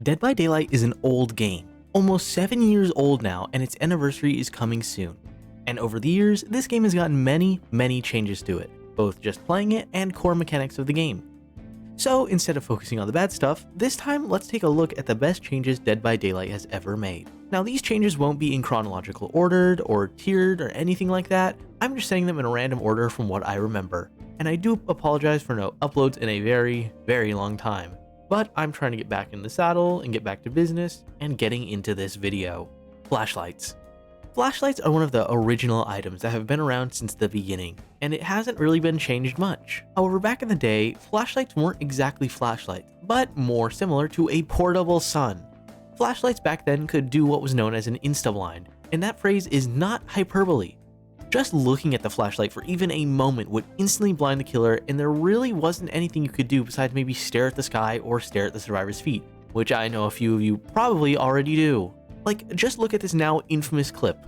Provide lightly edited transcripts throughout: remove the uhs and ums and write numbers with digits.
Dead by Daylight is an old game, almost 7 years old now, and its anniversary is coming soon. And over the years, this game has gotten many changes to it, both just playing it and core mechanics of the game. So instead of focusing on the bad stuff, this time let's take a look at the best changes Dead by Daylight has ever made. Now these changes won't be in chronological order or tiered or anything like that, I'm just saying them in a random order from what I remember. And I do apologize for no uploads in a very long time. But I'm trying to get back in the saddle and get back to business and getting into this video. Flashlights. Flashlights are one of the original items that have been around since the beginning, and it hasn't really been changed much. However, back in the day, flashlights weren't exactly flashlights, but more similar to a portable sun. Flashlights back then could do what was known as an insta-blind, and that phrase is not hyperbole. Just looking at the flashlight for even a moment would instantly blind the killer, and there really wasn't anything you could do besides maybe stare at the sky or stare at the survivor's feet, which I know a few of you probably already do. Like, just look at this now infamous clip.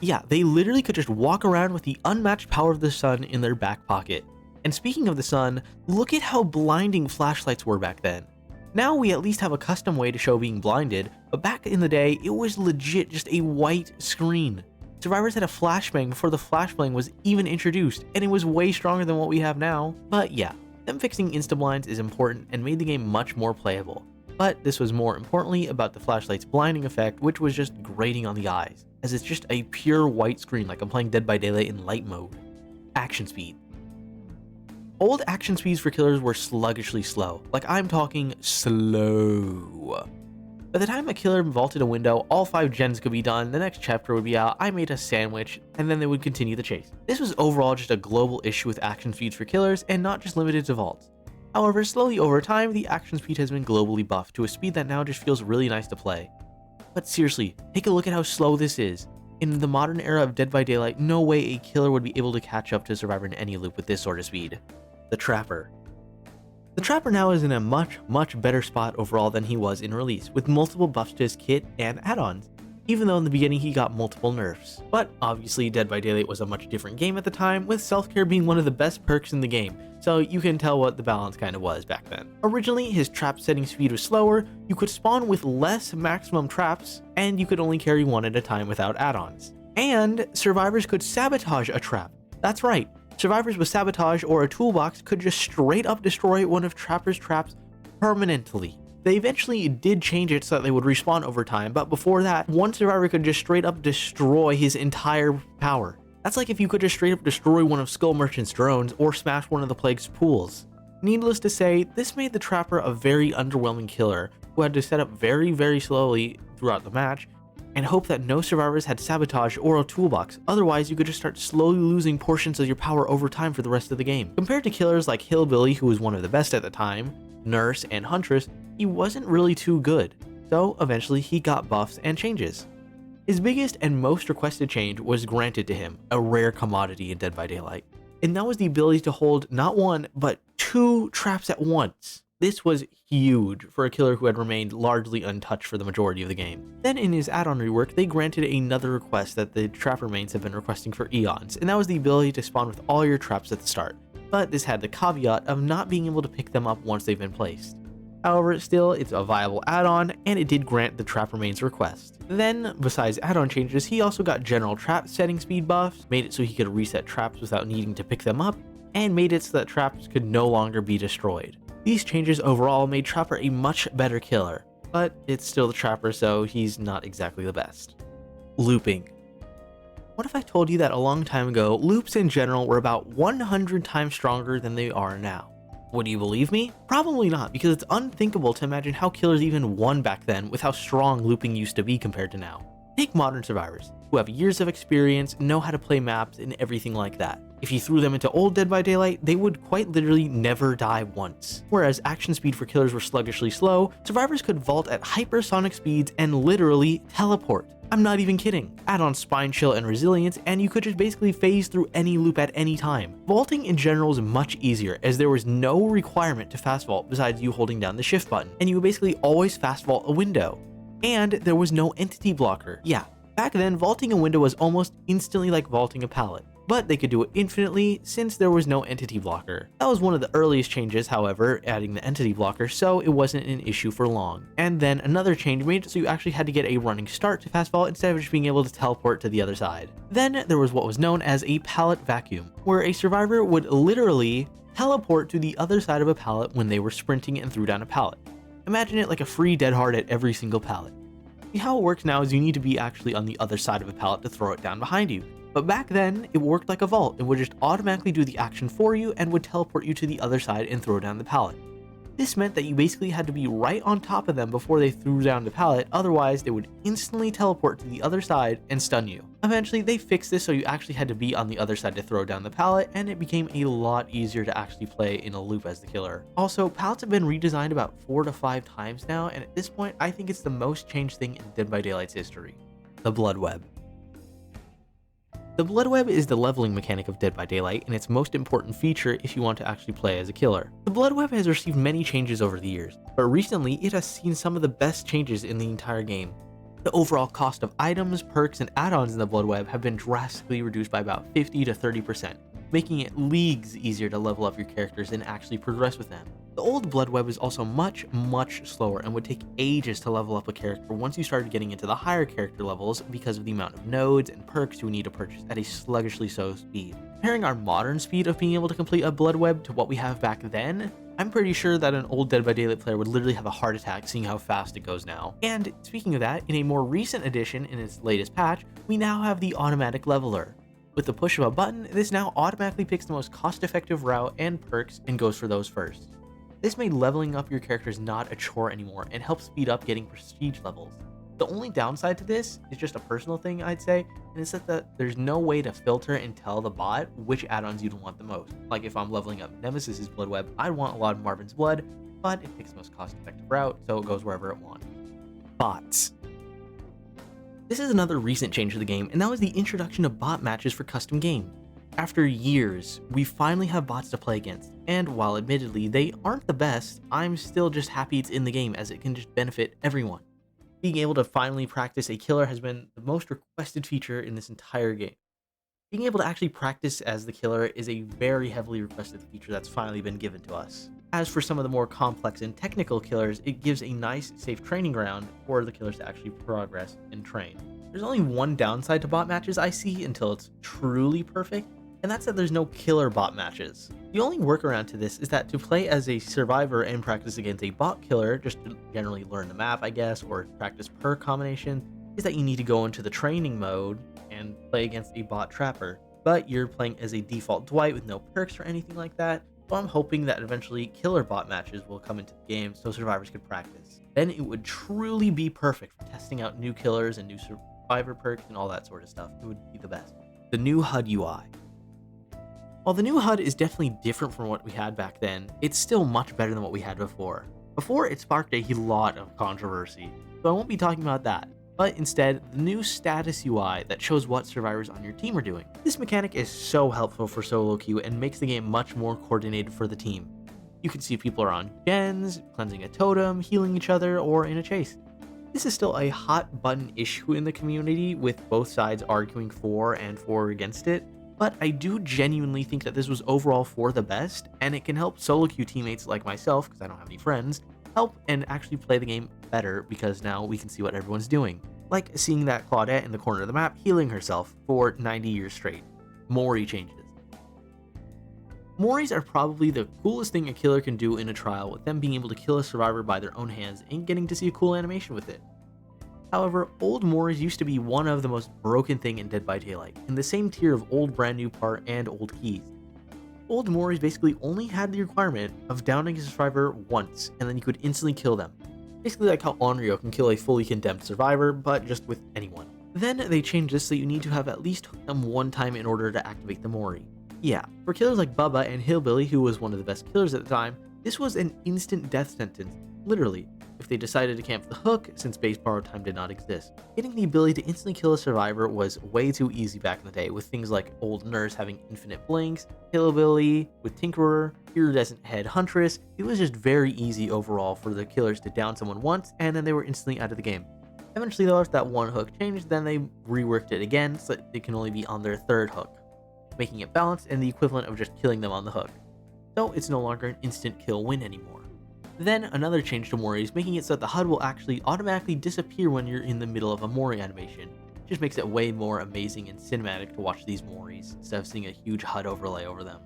Yeah, they literally could just walk around with the unmatched power of the sun in their back pocket. And speaking of the sun, look at how blinding flashlights were back then. Now we at least have a custom way to show being blinded, but back in the day, it was legit just a white screen. Survivors had a flashbang before the flashbang was even introduced, and it was way stronger than what we have now. But yeah, them fixing insta-blinds is important and made the game much more playable. But this was more importantly about the flashlight's blinding effect, which was just grating on the eyes, as it's just a pure white screen like I'm playing Dead by Daylight in light mode. Action speed. Old action speeds for killers were sluggishly slow, like I'm talking slow. By the time a killer vaulted a window, all 5 gens could be done, the next chapter would be out, I made a sandwich, and then they would continue the chase. This was overall just a global issue with action speeds for killers and not just limited to vaults. However, slowly over time, the action speed has been globally buffed to a speed that now just feels really nice to play. But seriously, take a look at how slow this is. In the modern era of Dead by Daylight, no way a killer would be able to catch up to a survivor in any loop with this sort of speed. The Trapper. The Trapper now is in a much better spot overall than he was in release, with multiple buffs to his kit and add-ons, even though in the beginning he got multiple nerfs. But obviously Dead by Daylight was a much different game at the time, with self-care being one of the best perks in the game, so you can tell what the balance kind of was back then. Originally, his trap setting speed was slower, you could spawn with less maximum traps, and you could only carry one at a time without add-ons. And survivors could sabotage a trap. That's right. Survivors with sabotage or a toolbox could just straight up destroy one of Trapper's traps permanently. They eventually did change it so that they would respawn over time, but before that, one survivor could just straight up destroy his entire power. That's like if you could just straight up destroy one of Skull Merchant's drones or smash one of the Plague's pools. Needless to say, this made the Trapper a very underwhelming killer who had to set up very slowly throughout the match and hope that no survivors had sabotage or a toolbox, otherwise you could just start slowly losing portions of your power over time for the rest of the game. Compared to killers like Hillbilly, who was one of the best at the time, Nurse, and Huntress, he wasn't really too good, so eventually he got buffs and changes. His biggest and most requested change was granted to him, a rare commodity in Dead by Daylight, and that was the ability to hold not 1, but 2 traps at once. This was huge for a killer who had remained largely untouched for the majority of the game. Then in his add-on rework, they granted another request that the Trapper mains have been requesting for eons, and that was the ability to spawn with all your traps at the start. But this had the caveat of not being able to pick them up once they've been placed. However, still, it's a viable add-on, and it did grant the Trapper main's request. Then, besides add-on changes, he also got general trap setting speed buffs, made it so he could reset traps without needing to pick them up, and made it so that traps could no longer be destroyed. These changes overall made Trapper a much better killer, but it's still the Trapper, so he's not exactly the best. Looping. What if I told you that a long time ago, loops in general were about 100 times stronger than they are now? Would you believe me? Probably not, because it's unthinkable to imagine how killers even won back then with how strong looping used to be compared to now. Take modern survivors, who have years of experience, know how to play maps, and everything like that. If you threw them into old Dead by Daylight, they would quite literally never die once. Whereas action speed for killers were sluggishly slow, survivors could vault at hypersonic speeds and literally teleport. I'm not even kidding. Add on spine chill and resilience, and you could just basically phase through any loop at any time. Vaulting in general is much easier, as there was no requirement to fast vault besides you holding down the shift button, and you would basically always fast vault a window. And there was no entity blocker. Yeah, back then vaulting a window was almost instantly like vaulting a pallet, but they could do it infinitely since there was no entity blocker. That was one of the earliest changes, however, adding the entity blocker, so it wasn't an issue for long. And then another change made it so you actually had to get a running start to fast vault instead of just being able to teleport to the other side. Then there was what was known as a pallet vacuum, where a survivor would literally teleport to the other side of a pallet when they were sprinting and threw down a pallet. Imagine it like a free dead hard at every single pallet. See, how it works now is you need to be actually on the other side of a pallet to throw it down behind you. But back then, it worked like a vault. It would just automatically do the action for you and would teleport you to the other side and throw down the pallet. This meant that you basically had to be right on top of them before they threw down the pallet, otherwise they would instantly teleport to the other side and stun you. Eventually, they fixed this so you actually had to be on the other side to throw down the pallet, and it became a lot easier to actually play in a loop as the killer. Also, pallets have been redesigned about 4 to 5 times now, and at this point, I think it's the most changed thing in Dead by Daylight's history. The Blood Web. The Blood Web is the leveling mechanic of Dead by Daylight and its most important feature if you want to actually play as a killer. The Blood Web has received many changes over the years, but recently it has seen some of the best changes in the entire game. The overall cost of items, perks, and add-ons in the Blood Web have been drastically reduced by about 50 to 30%, making it leagues easier to level up your characters and actually progress with them. The old Blood Web is also much slower and would take ages to level up a character once you started getting into the higher character levels because of the amount of nodes and perks you would need to purchase at a sluggishly slow speed. Comparing our modern speed of being able to complete a Blood Web to what we have back then, I'm pretty sure that an old Dead by Daylight player would literally have a heart attack seeing how fast it goes now. And speaking of that, in a more recent edition in its latest patch, we now have the automatic leveler. With the push of a button, this now automatically picks the most cost-effective route and perks and goes for those first. This made leveling up your characters not a chore anymore and helps speed up getting prestige levels. The only downside to this is just a personal thing, I'd say, and it's that there's no way to filter and tell the bot which add-ons you'd want the most. Like if I'm leveling up Nemesis's Blood Web, I'd want a lot of Marvin's Blood, but it picks the most cost-effective route, so it goes wherever it wants. Bots. This is another recent change to the game, and that was the introduction of bot matches for custom games. After years, we finally have bots to play against, and while admittedly they aren't the best, I'm still just happy it's in the game as it can just benefit everyone. Being able to finally practice a killer has been the most requested feature in this entire game. Being able to actually practice as the killer is a very heavily requested feature that's finally been given to us. As for some of the more complex and technical killers, it gives a nice, safe training ground for the killers to actually progress and train. There's only one downside to bot matches I see until it's truly perfect, and that's that there's no killer bot matches. The only workaround to this is that to play as a survivor and practice against a bot killer, just to generally learn the map, I guess, or practice per combination, is that you need to go into the training mode and play against a bot trapper. But you're playing as a default Dwight with no perks or anything like that, so I'm hoping that eventually killer bot matches will come into the game so survivors could practice. Then it would truly be perfect for testing out new killers and new survivor perks and all that sort of stuff. It would be the best. The new HUD UI. While the new HUD is definitely different from what we had back then, it's still much better than what we had before. Before, it sparked a lot of controversy, so I won't be talking about that, but instead, the new status UI that shows what survivors on your team are doing. This mechanic is so helpful for solo queue and makes the game much more coordinated for the team. You can see if people are on gens, cleansing a totem, healing each other, or in a chase. This is still a hot button issue in the community, with both sides arguing for and against it. But I do genuinely think that this was overall for the best, and it can help solo queue teammates like myself, because I don't have any friends, help and actually play the game better because now we can see what everyone's doing. Like seeing that Claudette in the corner of the map healing herself for 90 years straight. Mori changes. Moris are probably the coolest thing a killer can do in a trial, with them being able to kill a survivor by their own hands and getting to see a cool animation with it. However, old Moris used to be one of the most broken thing in Dead by Daylight, in the same tier of old brand new part and old keys. Old Moris basically only had the requirement of downing a survivor once, and then you could instantly kill them. Basically like how Onryo can kill a fully condemned survivor, but just with anyone. Then they changed this so you need to have at least hooked them one time in order to activate the Mori. Yeah, for killers like Bubba and Hillbilly, who was one of the best killers at the time, this was an instant death sentence, literally, if they decided to camp the hook since base borrowed time did not exist. Getting the ability to instantly kill a survivor was way too easy back in the day, with things like Old Nurse having infinite blinks, Hillbilly with Tinkerer, Iridescent Head Huntress. It was just very easy overall for the killers to down someone once and then they were instantly out of the game. Eventually though, if that one hook changed, then they reworked it again so that it can only be on their third hook, making it balanced and the equivalent of just killing them on the hook. So it's no longer an instant kill win anymore. Then another change to Mori is making it so that the HUD will actually automatically disappear when you're in the middle of a Mori animation. It just makes it way more amazing and cinematic to watch these Moris instead of seeing a huge HUD overlay over them.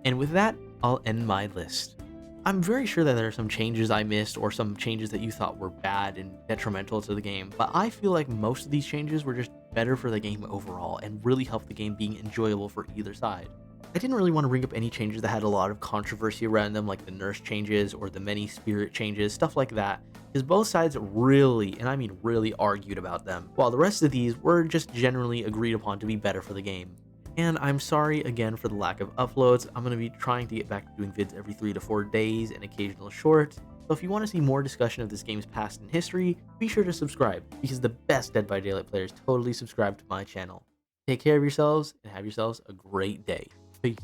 And with that, I'll end my list. I'm very sure that there are some changes I missed or some changes that you thought were bad and detrimental to the game, but I feel like most of these changes were just better for the game overall and really helped the game being enjoyable for either side. I didn't really want to bring up any changes that had a lot of controversy around them, like the nurse changes or the many spirit changes, stuff like that, because both sides really, and I mean really, argued about them, while the rest of these were just generally agreed upon to be better for the game. And I'm sorry again for the lack of uploads. I'm going to be trying to get back to doing vids every 3 to 4 days and occasional shorts, so if you want to see more discussion of this game's past and history, be sure to subscribe, because the best Dead by Daylight players totally subscribe to my channel. Take care of yourselves and have yourselves a great day. Peace.